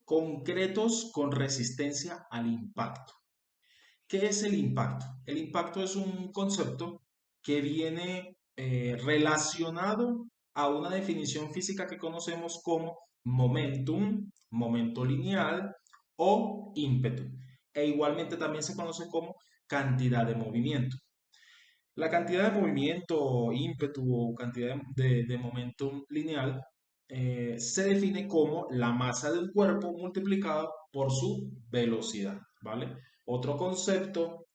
Concretos con resistencia al impacto. ¿Qué es el impacto? El impacto es un concepto que viene relacionado a una definición física que conocemos como momentum, momento lineal o ímpetu. E igualmente también se conoce como cantidad de movimiento. La cantidad de movimiento, ímpetu o cantidad de momentum lineal se define como la masa de un cuerpo multiplicado por su velocidad, ¿vale? Otro concepto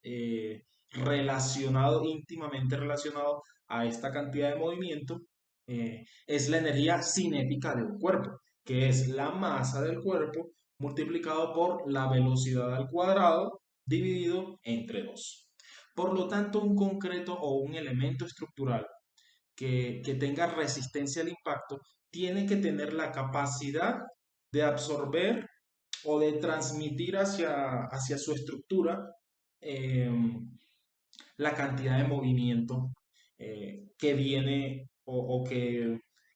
relacionado, íntimamente relacionado a esta cantidad de movimiento, es la energía cinética de un cuerpo, que es la masa del cuerpo multiplicado por la velocidad al cuadrado dividido entre 2. Por lo tanto, un concreto o un elemento estructural que tenga resistencia al impacto tiene que tener la capacidad de absorber o de transmitir hacia su estructura eh, la cantidad de movimiento que viene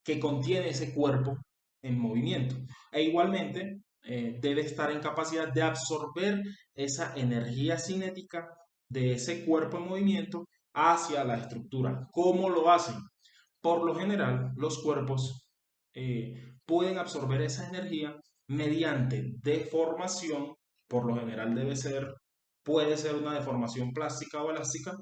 que contiene ese cuerpo en movimiento. E igualmente debe estar en capacidad de absorber esa energía cinética de ese cuerpo en movimiento hacia la estructura. ¿Cómo lo hacen? Por lo general, los cuerpos pueden absorber esa energía mediante deformación, por lo general puede ser una deformación plástica o elástica,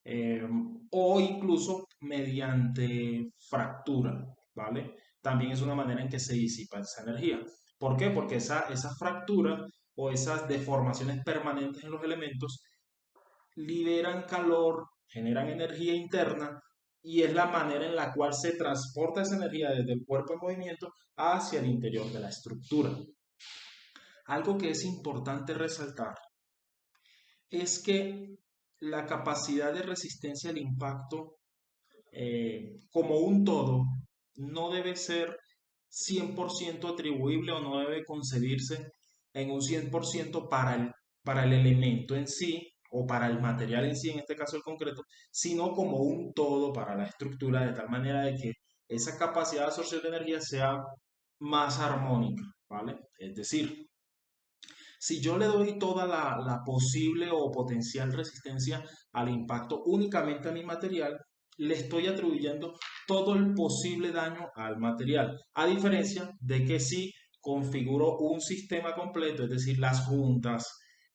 eh, o incluso mediante fractura, ¿vale? También es una manera en que se disipa esa energía. ¿Por qué? Porque esa fractura o esas deformaciones permanentes en los elementos liberan calor, generan energía interna y es la manera en la cual se transporta esa energía desde el cuerpo en movimiento hacia el interior de la estructura. Algo que es importante resaltar es que la capacidad de resistencia al impacto como un todo no debe ser 100% atribuible o no debe concebirse en un 100% para el elemento en sí o para el material en sí, en este caso el concreto, sino como un todo para la estructura, de tal manera de que esa capacidad de absorción de energía sea más armónica, ¿vale? Es decir, si yo le doy toda la posible o potencial resistencia al impacto únicamente a mi material, le estoy atribuyendo todo el posible daño al material. A diferencia de que si configuro un sistema completo, es decir, las juntas,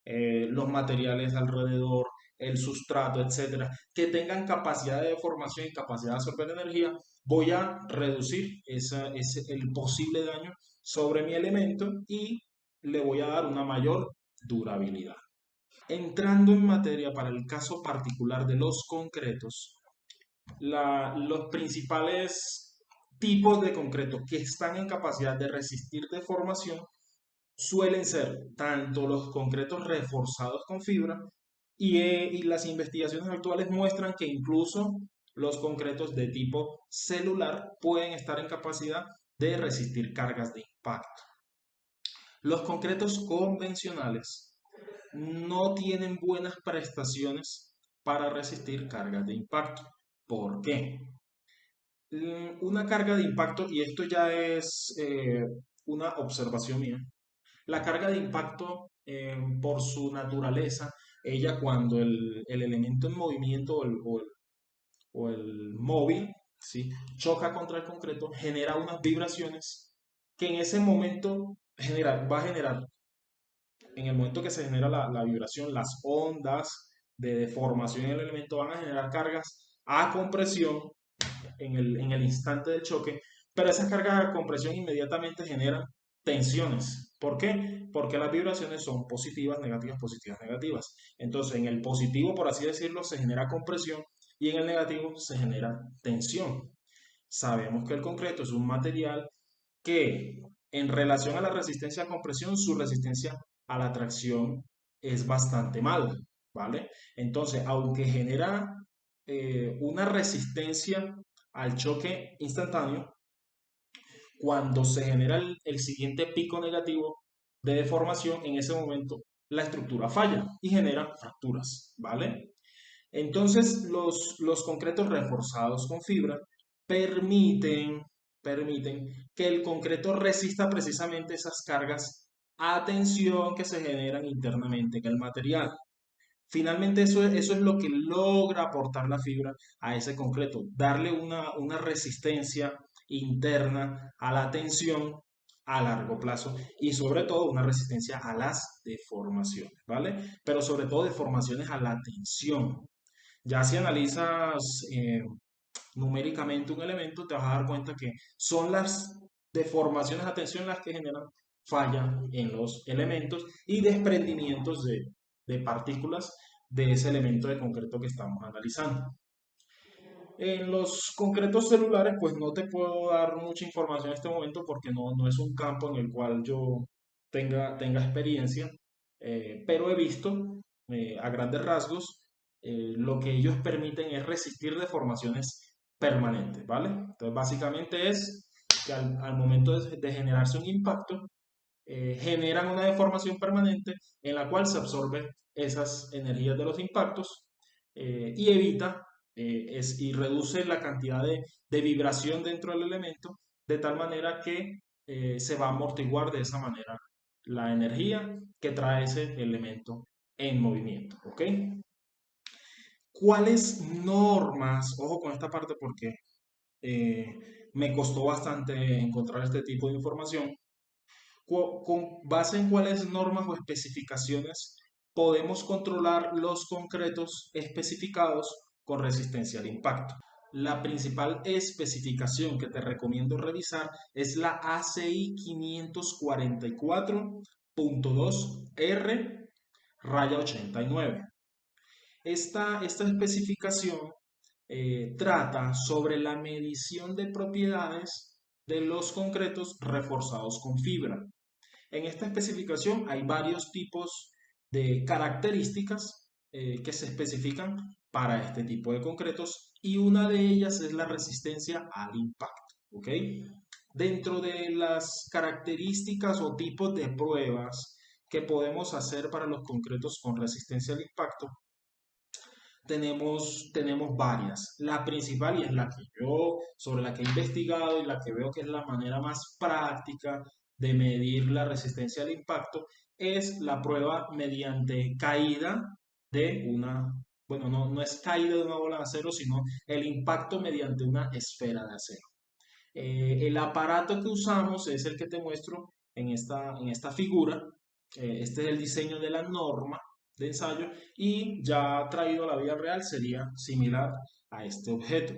los materiales alrededor, el sustrato, etcétera, que tengan capacidad de deformación y capacidad de absorber energía, voy a reducir el posible daño sobre mi elemento y le voy a dar una mayor durabilidad. Entrando en materia para el caso particular de los concretos, los principales tipos de concreto que están en capacidad de resistir deformación suelen ser tanto los concretos reforzados con fibra y las investigaciones actuales muestran que incluso los concretos de tipo celular pueden estar en capacidad de resistir cargas de impacto. Los concretos convencionales no tienen buenas prestaciones para resistir cargas de impacto. ¿Por qué? Una carga de impacto, y esto ya es una observación mía, la carga de impacto por su naturaleza, ella cuando el elemento en movimiento o el móvil, ¿sí?, choca contra el concreto, genera unas vibraciones que en ese momento va a generar en el momento que se genera la vibración, las ondas de deformación en el elemento van a generar cargas a compresión en el instante del choque, pero esas cargas a compresión inmediatamente generan tensiones. ¿Por qué? Porque las vibraciones son positivas, negativas, positivas, negativas. Entonces, en el positivo, por así decirlo, se genera compresión y en el negativo se genera tensión. Sabemos que el concreto es un material que en relación a la resistencia a compresión, su resistencia a la tracción es bastante mala, ¿vale? Entonces, aunque genera una resistencia al choque instantáneo, cuando se genera el siguiente pico negativo de deformación, en ese momento la estructura falla y genera fracturas, ¿vale? Entonces, los concretos reforzados con fibra permiten, permiten que el concreto resista precisamente esas cargas a tensión que se generan internamente en el material. Finalmente eso es lo que logra aportar la fibra a ese concreto, darle una resistencia interna a la tensión a largo plazo y sobre todo una resistencia a las deformaciones, ¿vale? Pero sobre todo deformaciones a la tensión. Ya si analizas numéricamente un elemento, te vas a dar cuenta que son las deformaciones a tensión las que generan falla en los elementos y desprendimientos de partículas de ese elemento de concreto que estamos analizando. En los concretos celulares, pues no te puedo dar mucha información en este momento porque no es un campo en el cual yo tenga experiencia, pero he visto a grandes rasgos lo que ellos permiten es resistir deformaciones permanentes, ¿vale? Entonces, básicamente es que al momento de generarse un impacto, generan una deformación permanente en la cual se absorben esas energías de los impactos y evita y reduce la cantidad de vibración dentro del elemento de tal manera que se va a amortiguar de esa manera la energía que trae ese elemento en movimiento. ¿Ok? ¿Cuáles normas? Ojo con esta parte porque me costó bastante encontrar este tipo de información. ¿Con base en cuáles normas o especificaciones podemos controlar los concretos especificados con resistencia al impacto? La principal especificación que te recomiendo revisar es la ACI 544.2R raya 89. Esta especificación trata sobre la medición de propiedades de los concretos reforzados con fibra. En esta especificación hay varios tipos de características que se especifican para este tipo de concretos y una de ellas es la resistencia al impacto. ¿Ok? Dentro de las características o tipos de pruebas que podemos hacer para los concretos con resistencia al impacto, tenemos varias. La principal, y es la que yo, sobre la que he investigado y la que veo que es la manera más práctica de medir la resistencia al impacto, es la prueba mediante caída de una, bueno, no es caída de una bola de acero, sino el impacto mediante una esfera de acero. El aparato que usamos es el que te muestro en esta figura. Este es el diseño de la norma de ensayo y ya traído a la vida real sería similar a este objeto.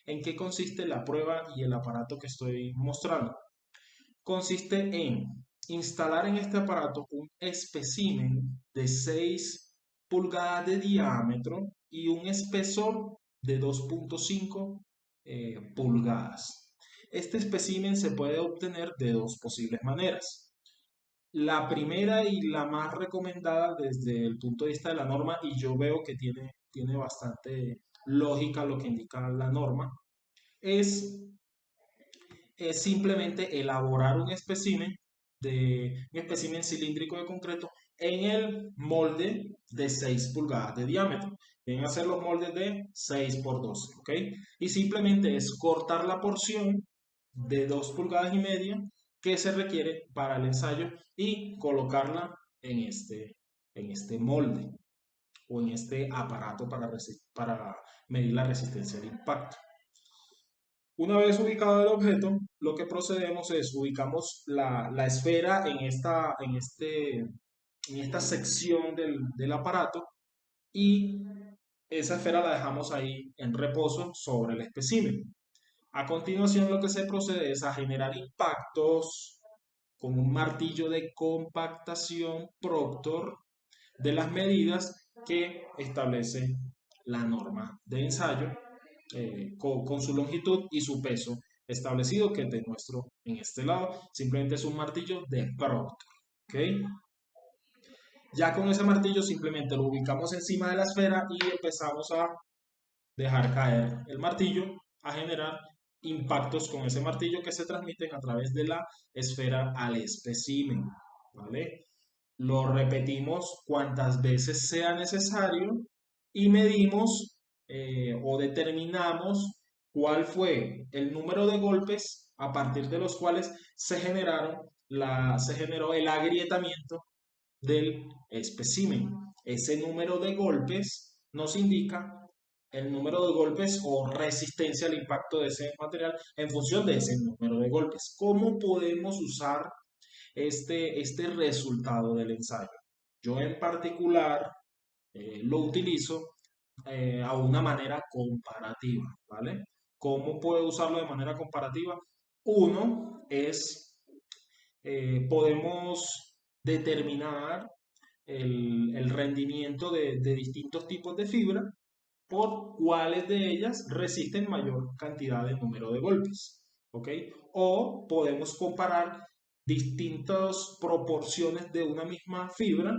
¿En qué consiste la prueba y el aparato que estoy mostrando? Consiste en instalar en este aparato un espécimen de 6 pulgadas de diámetro y un espesor de 2,5 pulgadas. Este espécimen se puede obtener de dos posibles maneras. La primera y la más recomendada desde el punto de vista de la norma, y yo veo que tiene bastante lógica lo que indica la norma, es simplemente elaborar un espécimen cilíndrico de concreto en el molde de 6 pulgadas de diámetro. Deben hacer los moldes de 6 por 12, ¿ok? Y simplemente es cortar la porción de 2 pulgadas y media que se requiere para el ensayo y colocarla en este molde o en este aparato para medir la resistencia al impacto. Una vez ubicado el objeto, lo que procedemos es ubicamos la esfera en esta sección del aparato y esa esfera la dejamos ahí en reposo sobre el espécimen. A continuación, lo que se procede es a generar impactos con un martillo de compactación Proctor de las medidas que establece la norma de ensayo con su longitud y su peso establecido que te muestro en este lado. Simplemente es un martillo de Proctor. ¿Ok? Ya con ese martillo simplemente lo ubicamos encima de la esfera y empezamos a dejar caer el martillo, a generar impactos con ese martillo que se transmiten a través de la esfera al espécimen. ¿Vale? Lo repetimos cuantas veces sea necesario y medimos o determinamos cuál fue el número de golpes a partir de los cuales se generaron se generó el agrietamiento del espécimen. Ese número de golpes nos indica el número de golpes o resistencia al impacto de ese material en función de ese número de golpes. ¿Cómo podemos usar este resultado del ensayo? Yo en particular lo utilizo a una manera comparativa, ¿vale? ¿Cómo puedo usarlo de manera comparativa? Uno es, podemos determinar el rendimiento de distintos tipos de fibra por cuáles de ellas resisten mayor cantidad de número de golpes, ¿ok? O podemos comparar distintas proporciones de una misma fibra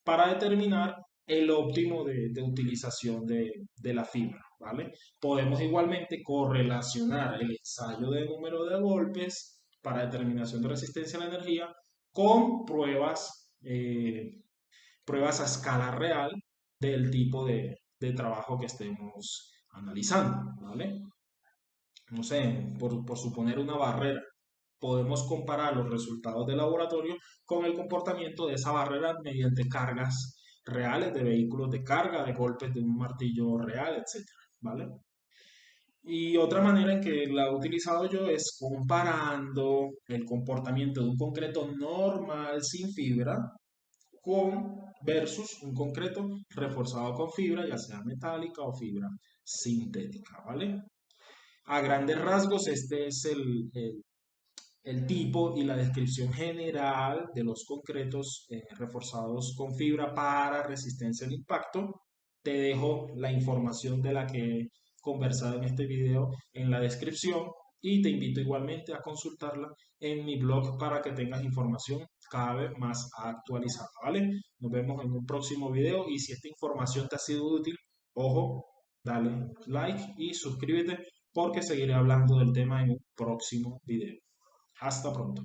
para determinar el óptimo de utilización de la fibra, ¿vale? Podemos igualmente correlacionar el ensayo de número de golpes para determinación de resistencia a la energía con pruebas a escala real del tipo de trabajo que estemos analizando, ¿vale? No sé, por suponer una barrera, podemos comparar los resultados de laboratorio con el comportamiento de esa barrera mediante cargas reales de vehículos de carga, de golpes de un martillo real, etcétera, ¿vale? Y otra manera en que la he utilizado yo es comparando el comportamiento de un concreto normal sin fibra con versus un concreto reforzado con fibra, ya sea metálica o fibra sintética, ¿vale? A grandes rasgos, este es el tipo y la descripción general de los concretos reforzados con fibra para resistencia al impacto. Te dejo la información de la que he conversado en este video en la descripción y te invito igualmente a consultarla en mi blog para que tengas información cada vez más actualizada, ¿vale? Nos vemos en un próximo video y si esta información te ha sido útil, ojo, dale like y suscríbete porque seguiré hablando del tema en un próximo video. Hasta pronto.